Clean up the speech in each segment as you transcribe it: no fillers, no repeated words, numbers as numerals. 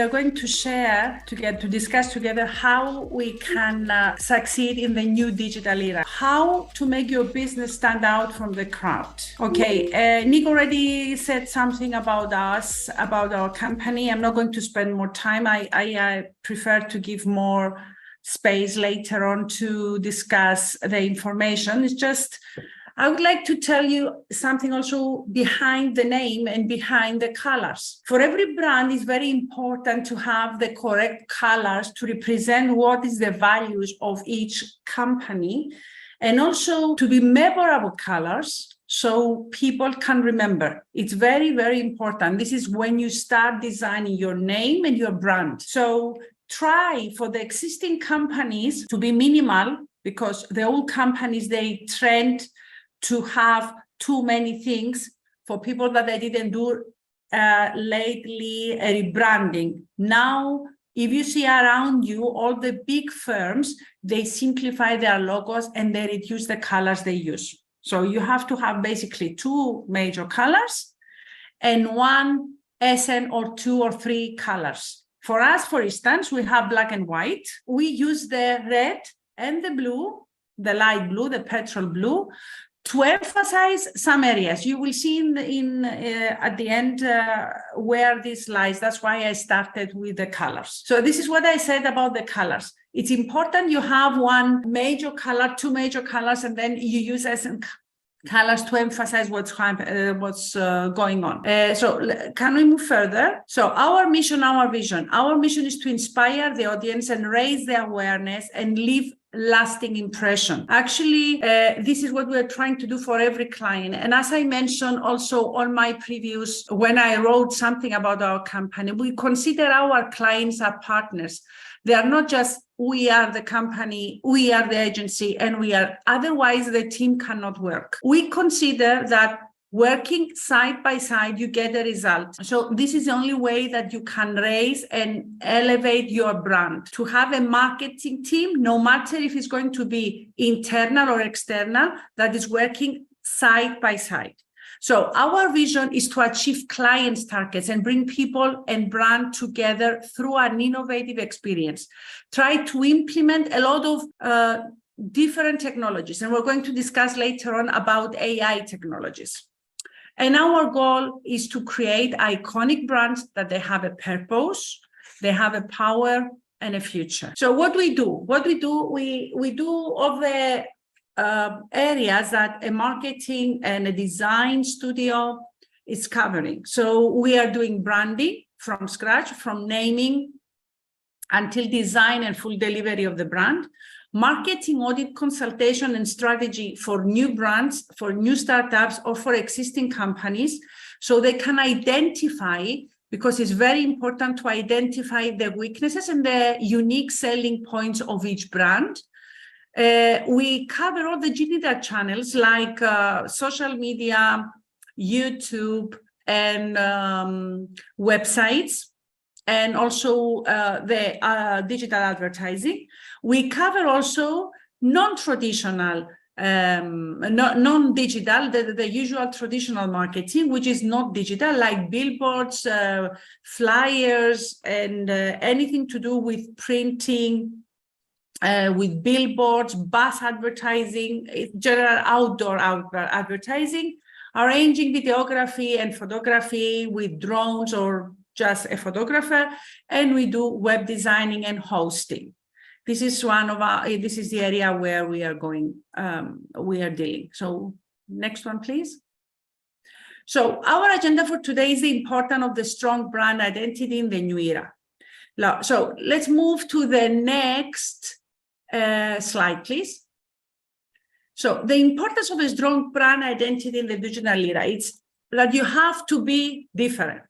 are going to share together, to discuss together how we can succeed in the new digital era, how to make your business stand out from the crowd. Okay, Nick already said something about us, about our company. I'm not going to spend more time. I prefer to give more space later on to discuss the information. It's just, I would like to tell you something also behind the name and behind the colors. For every brand, it's very important to have the correct colors to represent what is the values of each company, and also to be memorable colors so people can remember. It's very, very important. This is when you start designing your name and your brand. So try for the existing companies to be minimal, because the old companies, they trend to have too many things. For people that they didn't do lately, a rebranding. Now, if you see around you, all the big firms, they simplify their logos and they reduce the colors they use. So you have to have basically two major colors and one SN or two or three colors. For us, for instance, we have black and white. We use the red and the blue, the light blue, the petrol blue, to emphasize some areas. You will see at the end where this lies. That's why I started with the colors. So this is what I said about the colors. It's important you have one major color, two major colors, and then you use SN colors to emphasize what's going on. So can we move further? So our mission, our vision. Our mission is to inspire the audience and raise the awareness and leave lasting impression. Actually, this is what we're trying to do for every client. And as I mentioned also on my previews, when I wrote something about our company, we consider our clients as partners. They are not just, we are the company, we are the agency, and we are, otherwise the team cannot work. We consider that working side by side, you get a result. So this is the only way that you can raise and elevate your brand. To have a marketing team, no matter if it's going to be internal or external, that is working side by side. So our vision is to achieve clients' targets and bring people and brand together through an innovative experience. Try to implement a lot of different technologies, and we're going to discuss later on about AI technologies. And our goal is to create iconic brands that they have a purpose, they have a power and a future. So what we do? We do all the areas that a marketing and a design studio is covering. So we are doing branding from scratch, from naming until design and full delivery of the brand. Marketing, audit, consultation, and strategy for new brands, for new startups, or for existing companies, so they can identify, because it's very important to identify the weaknesses and the unique selling points of each brand. We cover all the digital channels like social media, YouTube, and websites, and also the digital advertising. We cover also non-traditional, non-digital, the usual traditional marketing, which is not digital, like billboards, flyers, and anything to do with printing, with billboards, bus advertising, general outdoor advertising, arranging videography and photography with drones or just a photographer, and we do web designing and hosting. This is this is the area where we are going, we are dealing. So next one, please. So our agenda for today is the importance of the strong brand identity in the new era. So let's move to the next slide, please. So the importance of a strong brand identity in the digital era, it's that you have to be different.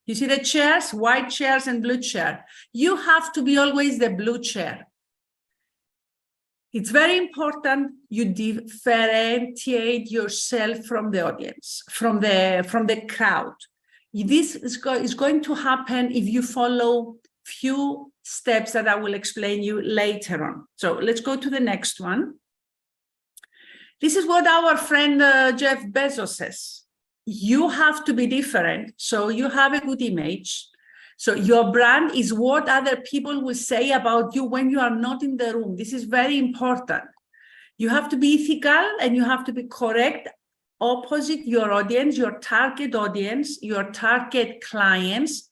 You see the chairs, white chairs and blue chair. You have to be always the blue chair. It's very important you differentiate yourself from the audience, from the crowd. This is going to happen if you follow few steps that I will explain you later on. So let's go to the next one. This is what our friend Jeff Bezos says. You have to be different, so you have a good image. So your brand is what other people will say about you when you are not in the room. This is very important. You have to be ethical and you have to be correct opposite your audience, your target audience, your target clients,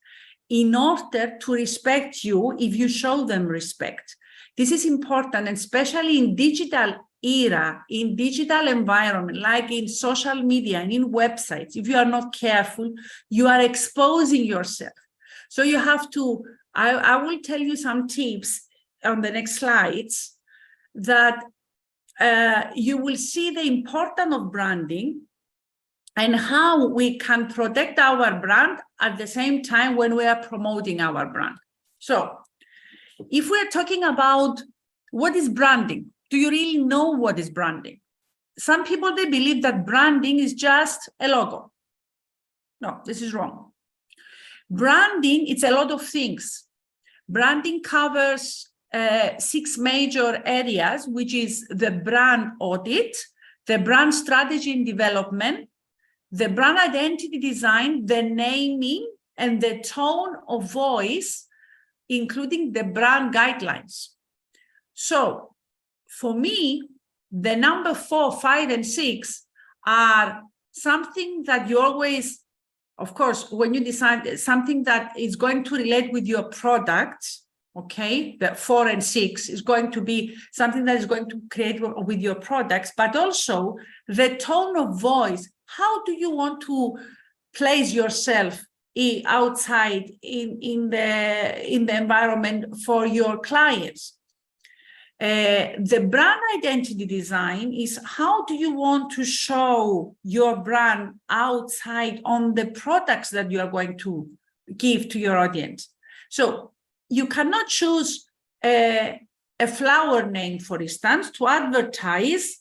in order to respect you if you show them respect. This is important, and especially in digital era, in digital environment, like in social media and in websites. If you are not careful, you are exposing yourself. So you have to, I will tell you some tips on the next slides that you will see the importance of branding and how we can protect our brand at the same time when we are promoting our brand. So if we're talking about what is branding, do you really know what is branding? Some people, they believe that branding is just a logo. No, this is wrong. Branding, it's a lot of things. Branding covers 6 major areas, which is the brand audit, the brand strategy and development, the brand identity design, the naming, and the tone of voice, including the brand guidelines. So for me, the number 4, 5, and 6 are something that you always, of course, when you decide something that is going to relate with your product, okay, the 4 and 6 is going to be something that is going to create with your products, but also the tone of voice. How do you want to place yourself outside in the environment for your clients? The brand identity design is how do you want to show your brand outside on the products that you are going to give to your audience. So you cannot choose a flower name, for instance, to advertise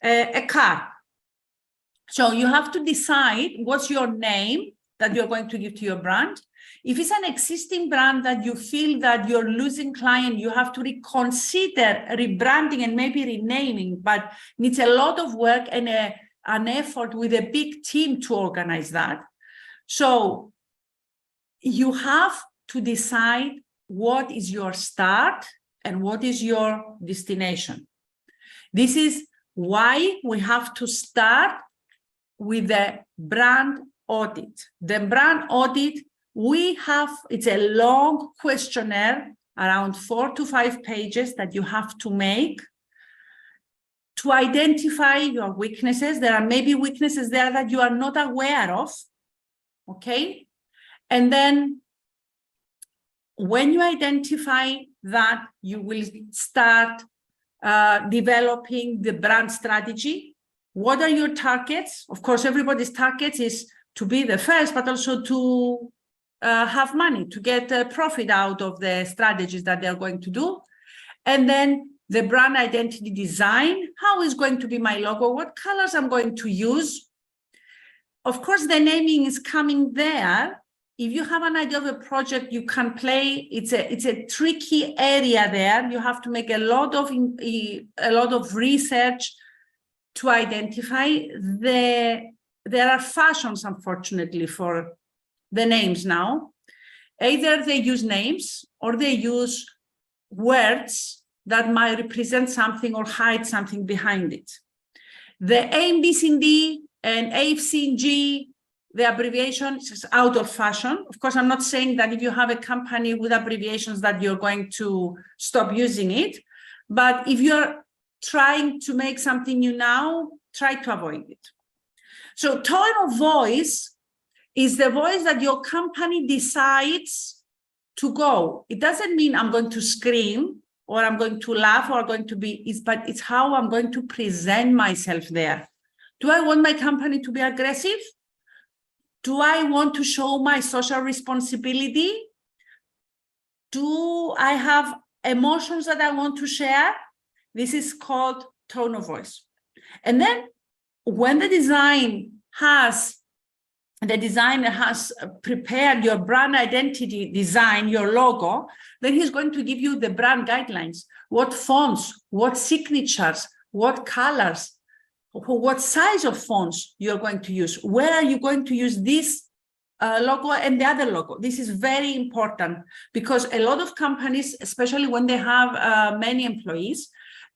a car. So you have to decide what's your name that you're going to give to your brand. If it's an existing brand that you feel that you're losing client, you have to reconsider rebranding and maybe renaming, but needs a lot of work and an effort with a big team to organize that. So you have to decide what is your start and what is your destination. This is why we have to start with the brand audit. The brand audit, it's a long questionnaire, around 4 to 5 pages that you have to make to identify your weaknesses. There are maybe weaknesses there that you are not aware of, okay? And then when you identify that, you will start developing the brand strategy. What are your targets? Of course, everybody's targets is to be the first, but also to have money, to get a profit out of the strategies that they're going to do. And then the brand identity design, how is going to be my logo? What colors I'm going to use? Of course, the naming is coming there. If you have an idea of a project, you can play. It's a tricky area there. You have to make a lot of research to identify. There are fashions, unfortunately, for the names now. Either they use names or they use words that might represent something or hide something behind it. The A, B, C, D, and A, C, G, the abbreviation is out of fashion. Of course, I'm not saying that if you have a company with abbreviations that you're going to stop using it, but if you're trying to make something new now, try to avoid it. So tone of voice is the voice that your company decides to go. It doesn't mean I'm going to scream or I'm going to laugh or going to be, but it's how I'm going to present myself there. Do I want my company to be aggressive? Do I want to show my social responsibility? Do I have emotions that I want to share? This is called tone of voice. And then when the designer has prepared your brand identity design, your logo, then he's going to give you the brand guidelines. What fonts, what signatures, what colors, what size of fonts you're going to use. Where are you going to use this logo and the other logo. This is very important because a lot of companies, especially when they have many employees,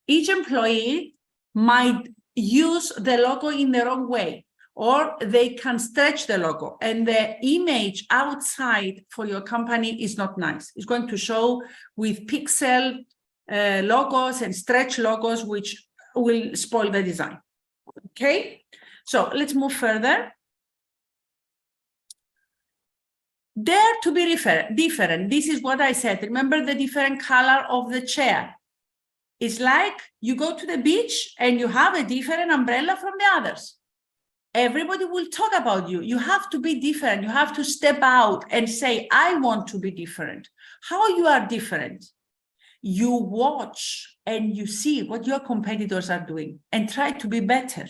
each employee might use the logo in the wrong way, or they can stretch the logo, and the image outside for your company is not nice. It's going to show with pixel logos and stretch logos, which will spoil the design. Okay, so let's move further. Dare to be different. This is what I said. Remember the different color of the chair. It's like you go to the beach and you have a different umbrella from the others. Everybody will talk about you. You have to be different. You have to step out and say, I want to be different. How you are different? You watch and you see what your competitors are doing and try to be better.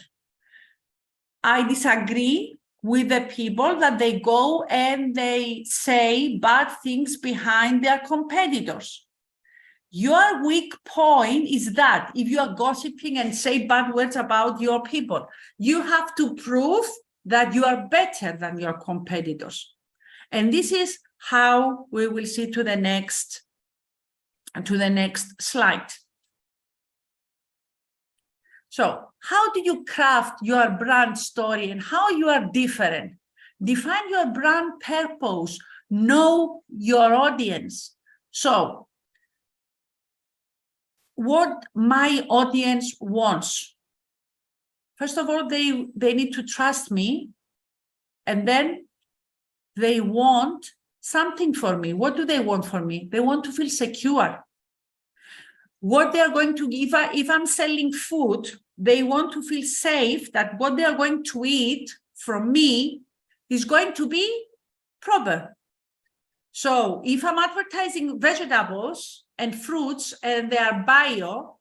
I disagree with the people that they go and they say bad things behind their competitors. Your weak point is that if you are gossiping and say bad words about your people, you have to prove that you are better than your competitors. And this is how we will see to the next slide. So how do you craft your brand story and how you are different? Define your brand purpose, know your audience. So what my audience wants. First of all, they need to trust me, and then they want something for me. What do they want from me? They want to feel secure. What they are going to give, if I'm selling food, they want to feel safe that what they are going to eat from me is going to be proper. So if I'm advertising vegetables and fruits and they are bio,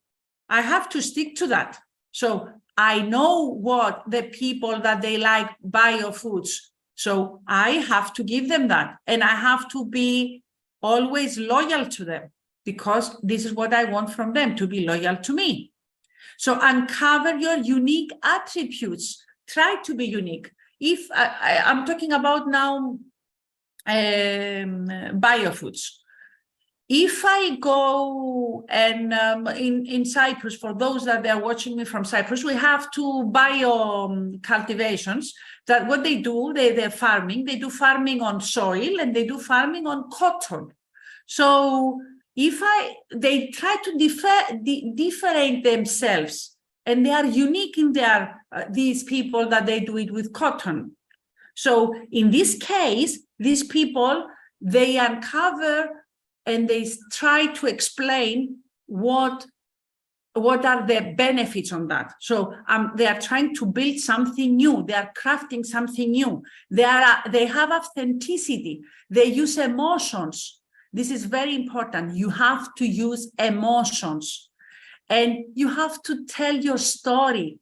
I have to stick to that. So I know what the people that they like bio foods. So I have to give them that. And I have to be always loyal to them because this is what I want from them, to be loyal to me. So uncover your unique attributes. Try to be unique. If I'm talking about now biofoods. If I go and in Cyprus, for those that are watching me from Cyprus, we have two bio cultivations that what they do, they're farming. They do farming on soil and they do farming on cotton. So if they try to differentiate themselves, and they are unique in their these people that they do it with cotton. So in this case, these people, they uncover and they try to explain what are the benefits on that. So they are trying to build something new. They are crafting something new. They have authenticity. They use emotions. This is very important. You have to use emotions, and you have to tell your story,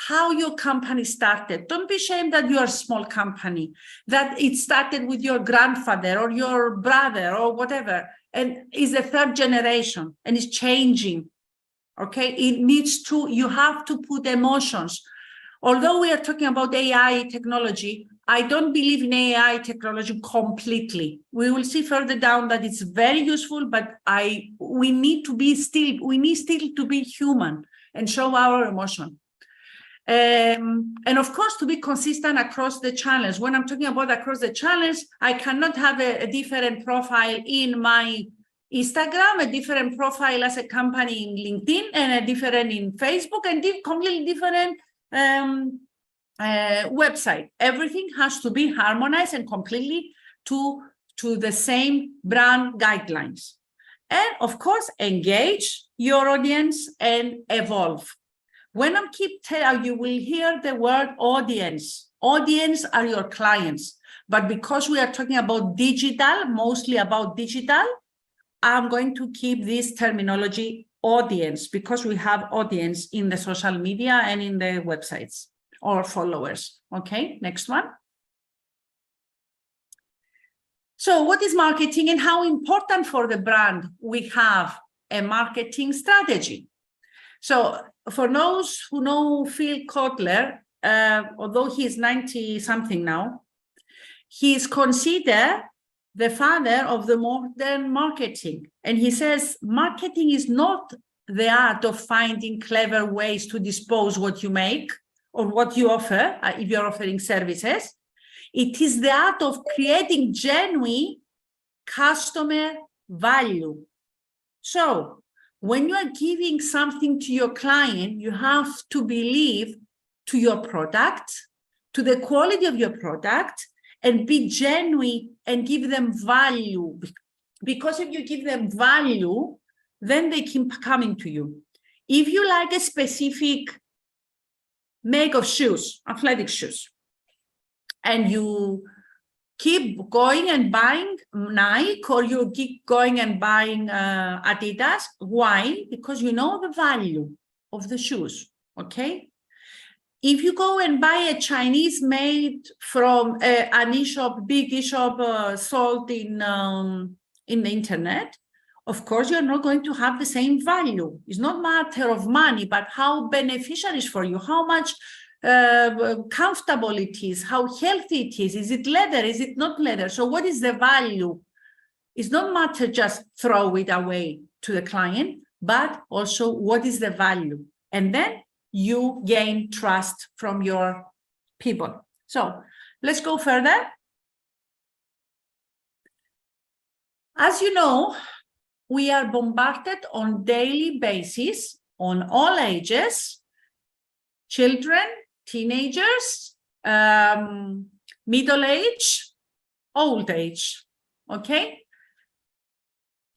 how your company started. Don't be ashamed that you are a small company, that it started with your grandfather or your brother or whatever, and is the third generation and is changing. Okay, you have to put emotions. Although we are talking about AI technology, I don't believe in AI technology completely. We will see further down that it's very useful, but we need still to be human and show our emotion. And of course, to be consistent across the channels. When I'm talking about across the channels, I cannot have a different profile in my Instagram, a different profile as a company in LinkedIn, and a different in Facebook, and completely different website. Everything has to be harmonized and completely to the same brand guidelines. And of course, engage your audience and evolve. When I keep telling you, will hear the word audience. Audience are your clients. But because we are talking about digital, mostly about digital, I'm going to keep this terminology audience, because we have audience in the social media and in the websites or followers. Okay, next one. So what is marketing and how important for the brand? We have a marketing strategy. So for those who know Phil Kotler, although he is 90 something now, he is considered the father of the modern marketing. And he says, marketing is not the art of finding clever ways to dispose what you make or what you offer, if you're offering services. It is the art of creating genuine customer value. So when you are giving something to your client, you have to believe to your product, to the quality of your product, and be genuine and give them value. Because if you give them value, then they keep coming to you. If you like a specific make of shoes, athletic shoes, and you keep going and buying Nike, or you keep going and buying Adidas, why? Because you know the value of the shoes, okay? If you go and buy a Chinese made from an e-shop, big e-shop sold in the internet, of course, you're not going to have the same value. It's not a matter of money, but how beneficial it is for you, how much comfortable it is, how healthy it is it leather, is it not leather? So what is the value? It's not matter just throw it away to the client, but also what is the value? And then you gain trust from your people. So let's go further. As you know, we are bombarded on daily basis on all ages, children, teenagers, middle age, old age, okay?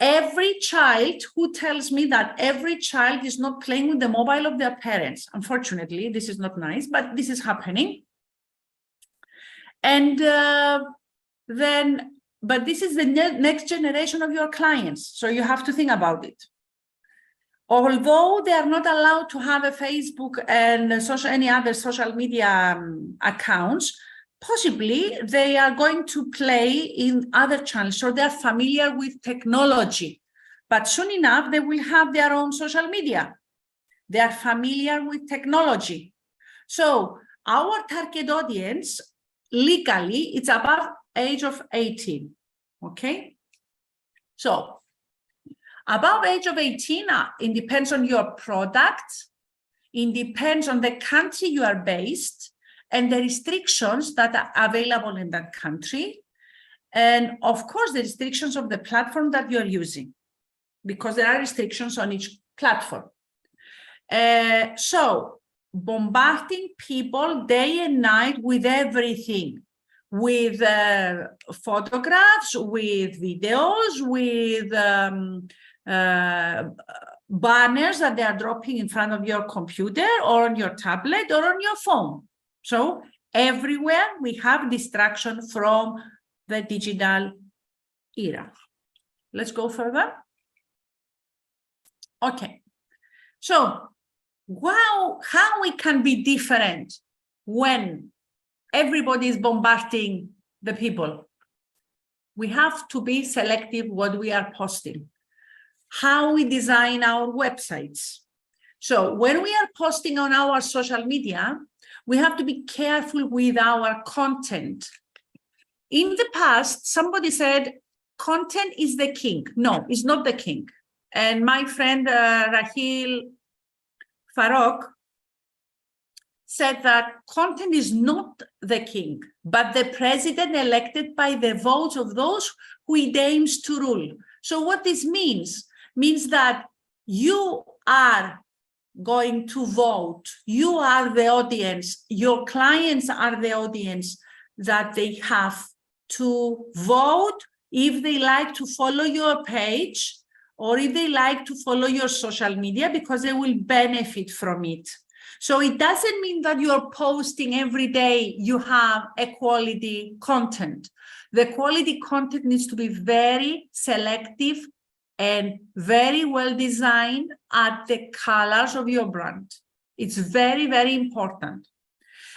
Every child who tells me that every child is not playing with the mobile of their parents. Unfortunately, this is not nice, but this is happening. And but this is the next generation of your clients. So you have to think about it. Although they are not allowed to have a Facebook and any other social media accounts, possibly they are going to play in other channels, so they're familiar with technology. But soon enough, they will have their own social media. They are familiar with technology. So our target audience, legally, it's above age of 18, okay? So above age of 18, it depends on your product, it depends on the country you are based, and the restrictions that are available in that country. And of course, the restrictions of the platform that you're using, because there are restrictions on each platform. So bombarding people day and night with everything, with photographs, with videos, with banners that they are dropping in front of your computer or on your tablet or on your phone. So everywhere we have distraction from the digital era. Let's go further. Okay. So how we can be different when everybody is bombarding the people? We have to be selective what we are posting, how we design our websites. So when we are posting on our social media, we have to be careful with our content. In the past, somebody said, content is the king. No, it's not the king. And my friend Rahil Farok said that content is not the king, but the president elected by the votes of those who he aims to rule. So what this means that you are going to vote. You are the audience. Your clients are the audience that they have to vote if they like to follow your page or if they like to follow your social media, because they will benefit from it. So it doesn't mean that you're posting every day you have a quality content. The quality content needs to be very selective and very well designed at the colors of your brand. It's very, very important.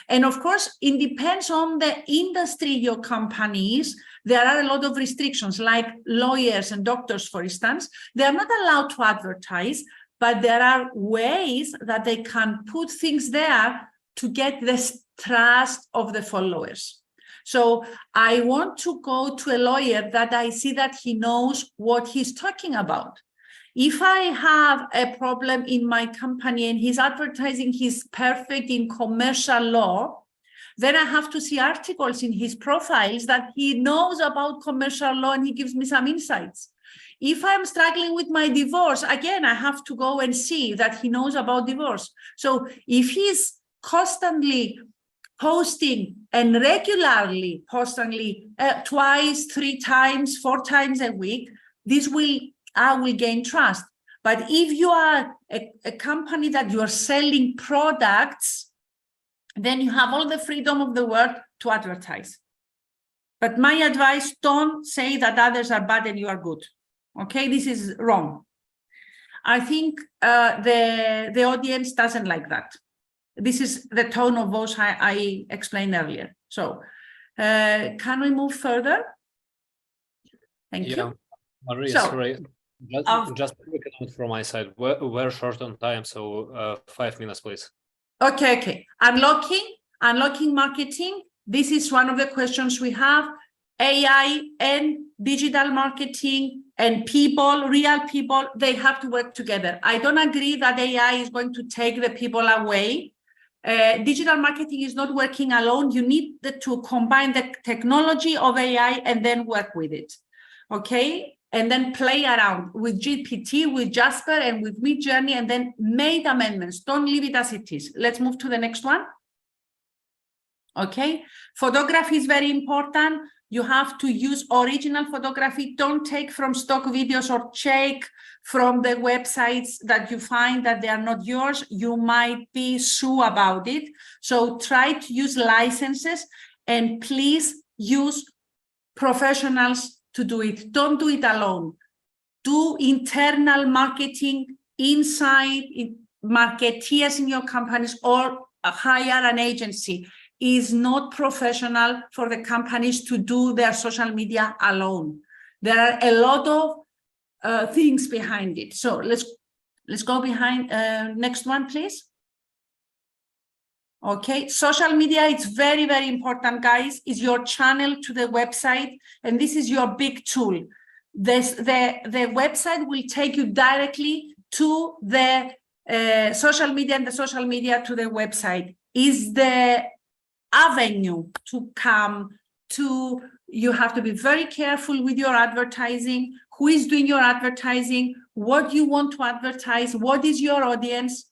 And of course, it depends on the industry your company is. There are a lot of restrictions, like lawyers and doctors, for instance. They are not allowed to advertise, but there are ways that they can put things there to get the trust of the followers. So I want to go to a lawyer that I see that he knows what he's talking about. If I have a problem in my company and he's advertising he's perfect in commercial law, then I have to see articles in his profiles that he knows about commercial law and he gives me some insights. If I'm struggling with my divorce, again, I have to go and see that he knows about divorce. So if he's constantly posting and regularly posting twice, 3 times, 4 times a week, I will gain trust. But if you are a company that you are selling products, then you have all the freedom of the world to advertise. But my advice, don't say that others are bad and you are good. Okay, this is wrong. I think the audience doesn't like that. This is the tone of voice I explained earlier. So can we move further? Thank you. Maria, sorry, just a quick note from my side. We're short on time, so 5 minutes, please. Okay. Unlocking marketing. This is one of the questions we have. AI and digital marketing and people, real people, they have to work together. I don't agree that AI is going to take the people away. Digital marketing is not working alone. You need to combine the technology of AI and then work with it. Okay? And then play around with GPT, with Jasper, and with Midjourney, and then make amendments. Don't leave it as it is. Let's move to the next one. Okay? Photography is very important. You have to use original photography. Don't take from stock videos or check from the websites that you find that they are not yours. You might be sued about it. So try to use licenses and please use professionals to do it. Don't do it alone. Do internal marketing inside marketeers in your companies or hire an agency. Is not professional for the companies to do their social media alone. There are a lot of things behind it. So let's go behind. Next one, please. Okay, social media is very, very important, guys. Is your channel to the website, and this is your big tool. The website will take you directly to the social media, and the social media to the website is the avenue to come to. You have to be very careful with your advertising. Who is doing your advertising? What you want to advertise? What is your audience?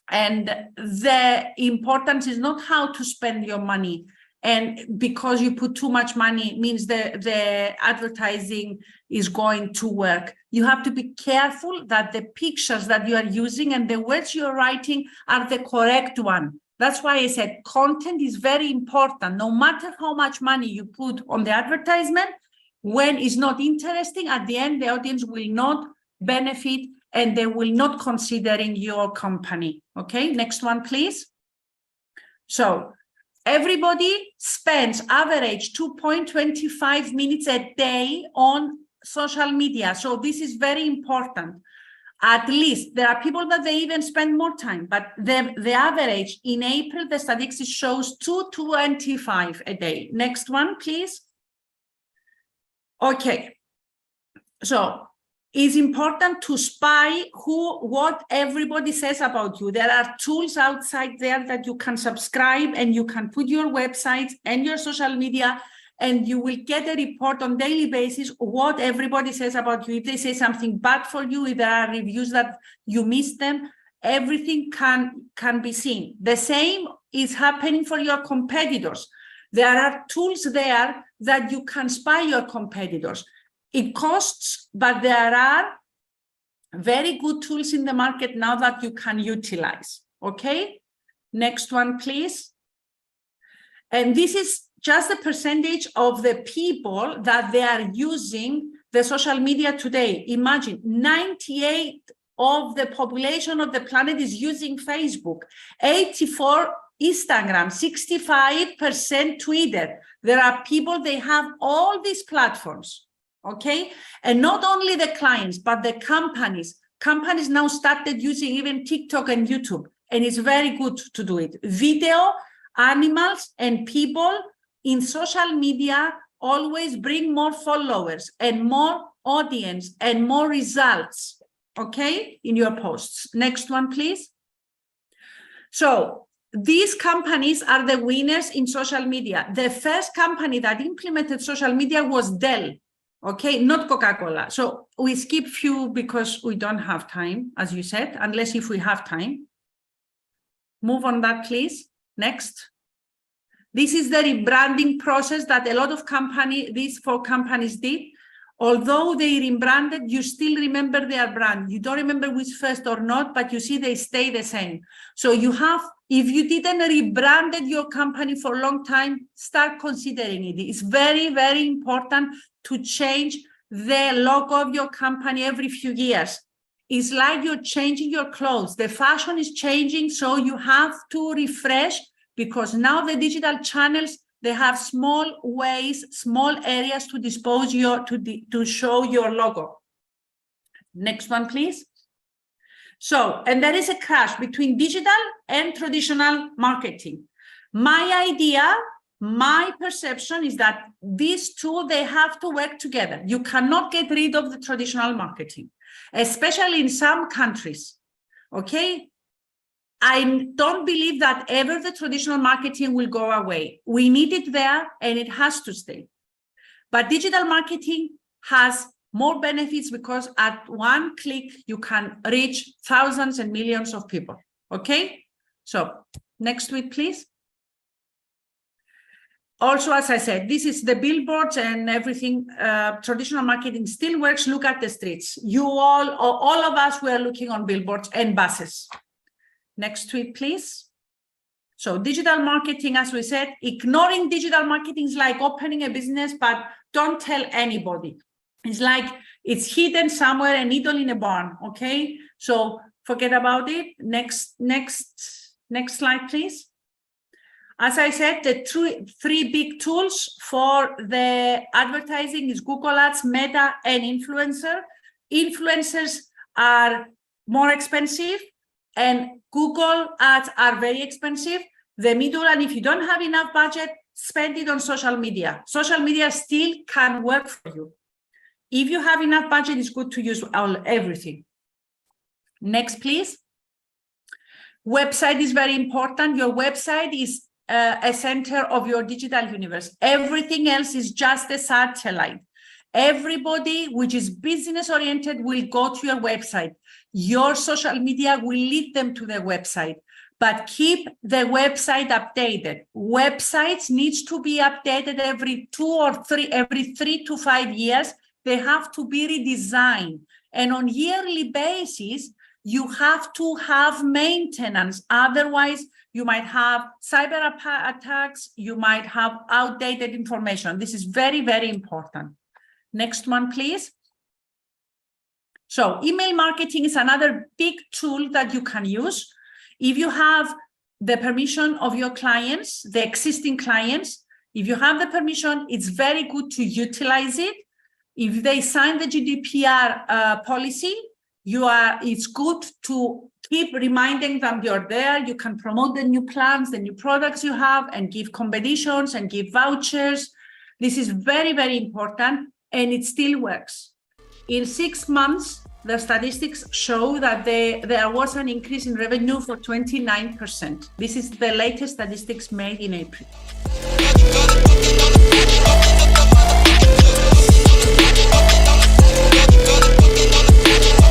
And the importance is not how to spend your money. And because you put too much money means the advertising is going to work. You have to be careful that the pictures that you are using and the words you're writing are the correct one. That's why I said content is very important. No matter how much money you put on the advertisement, when it's not interesting, at the end, the audience will not benefit and they will not considering your company. Okay, next one, please. So everybody spends average 2.25 minutes a day on social media. So this is very important. At least there are people that they even spend more time, but the average in April, the statistics shows 2.25 a day. Next one, please. Okay, so it's important to spy what everybody says about you. There are tools outside there that you can subscribe and you can put your websites and your social media, and you will get a report on daily basis what everybody says about you. If they say something bad for you, if there are reviews that you miss them, everything can be seen. The same is happening for your competitors. There are tools there that you can spy your competitors. It costs, but there are very good tools in the market now that you can utilize. Okay, next one, please. And this is just the percentage of the people that they are using the social media today. Imagine 98% of the population of the planet is using Facebook, 84% Instagram, 65% Twitter. There are people, they have all these platforms, okay? And not only the clients, but the companies. Companies now started using even TikTok and YouTube, and it's very good to do it. Video, animals, and people in social media always bring more followers and more audience and more results, okay, in your posts. Next one, please. So these companies are the winners in social media. The first company that implemented social media was Dell, okay, not Coca-Cola. So we skip few because we don't have time, as you said, unless if we have time. Move on that, please. Next. This is the rebranding process that a lot of these 4 companies did. Although they rebranded, you still remember their brand. You don't remember which first or not, but you see they stay the same. So you have, if you didn't rebranded your company for a long time, start considering it. It's very, very important to change the logo of your company every few years. It's like you're changing your clothes. The fashion is changing, so you have to refresh, because now the digital channels, they have small ways, small areas to dispose to show your logo. Next one, please. So, and there is a clash between digital and traditional marketing. My idea, my perception is that these two, they have to work together. You cannot get rid of the traditional marketing, especially in some countries, okay? I don't believe that ever the traditional marketing will go away. We need it there and it has to stay. But digital marketing has more benefits because at one click, you can reach thousands and millions of people, okay? So next tweet, please. Also, as I said, this is the billboards and everything. Traditional marketing still works. Look at the streets. You all of us were looking on billboards and buses. Next tweet, please. So digital marketing, as we said, ignoring digital marketing is like opening a business, but don't tell anybody. It's like it's hidden somewhere, a needle in a barn, okay? So forget about it. Next slide, please. As I said, the three big tools for the advertising is Google Ads, Meta, and Influencer. Influencers are more expensive, and Google Ads are very expensive. The middle, and if you don't have enough budget, spend it on social media. Social media still can work for you. If you have enough budget, it's good to use everything. Next, please. Website is very important. Your website is a center of your digital universe. Everything else is just a satellite. Everybody which is business oriented will go to your website. Your social media will lead them to the website, but keep the website updated. Websites needs to be updated every 3 to 5 years. They have to be redesigned. And on yearly basis, you have to have maintenance. Otherwise, you might have cyber attacks. You might have outdated information. This is very, very important. Next one, please. So email marketing is another big tool that you can use. If you have the permission of your clients, the existing clients, if you have the permission, it's very good to utilize it. If they sign the GDPR policy, it's good to keep reminding them you're there. You can promote the new plans, the new products you have, and give competitions and give vouchers. This is very, very important, and it still works. In 6 months, the statistics show that there was an increase in revenue for 29%. This is the latest statistics made in April.